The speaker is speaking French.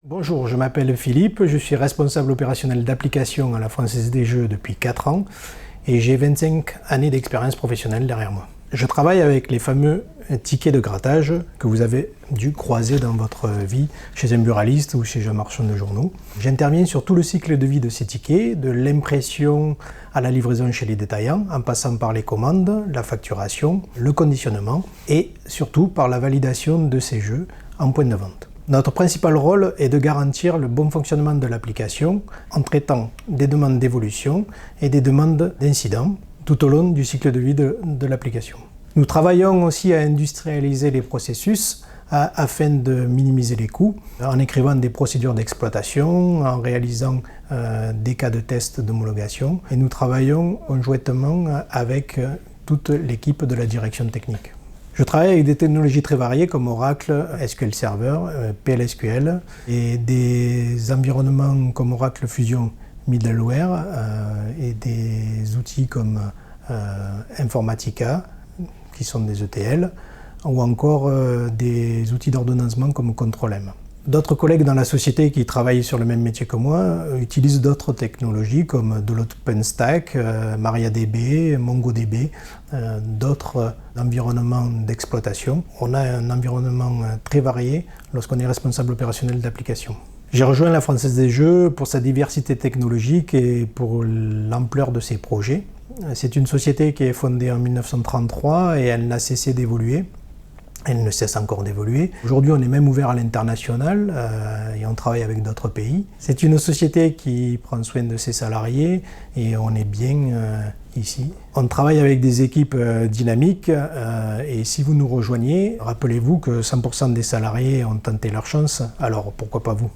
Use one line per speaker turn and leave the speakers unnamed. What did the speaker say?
Bonjour, je m'appelle Philippe, je suis responsable opérationnel d'application à la Française des Jeux depuis 4 ans et j'ai 25 années d'expérience professionnelle derrière moi. Je travaille avec les fameux tickets de grattage que vous avez dû croiser dans votre vie chez un buraliste ou chez un marchand de journaux. J'interviens sur tout le cycle de vie de ces tickets, de l'impression à la livraison chez les détaillants, en passant par les commandes, la facturation, le conditionnement et surtout par la validation de ces jeux en point de vente. Notre principal rôle est de garantir le bon fonctionnement de l'application en traitant des demandes d'évolution et des demandes d'incidents tout au long du cycle de vie de l'application. Nous travaillons aussi à industrialiser les processus afin de minimiser les coûts, en écrivant des procédures d'exploitation, en réalisant des cas de test d'homologation et nous travaillons conjointement avec toute l'équipe de la direction technique. Je travaille avec des technologies très variées comme Oracle, SQL Server, PLSQL et des environnements comme Oracle Fusion Middleware et des outils comme Informatica qui sont des ETL ou encore des outils d'ordonnancement comme Control-M. D'autres collègues dans la société qui travaillent sur le même métier que moi utilisent d'autres technologies comme de l'OpenStack, MariaDB, MongoDB, d'autres environnements d'exploitation. On a un environnement très varié lorsqu'on est responsable opérationnel d'application. J'ai rejoint la Française des Jeux pour sa diversité technologique et pour l'ampleur de ses projets. C'est une société qui est fondée en 1933 et elle n'a cessé d'évoluer. Elle ne cesse encore d'évoluer. Aujourd'hui, on est même ouvert à l'international et on travaille avec d'autres pays. C'est une société qui prend soin de ses salariés et on est bien ici. On travaille avec des équipes dynamiques et si vous nous rejoignez, rappelez-vous que 100% des salariés ont tenté leur chance, alors pourquoi pas vous ?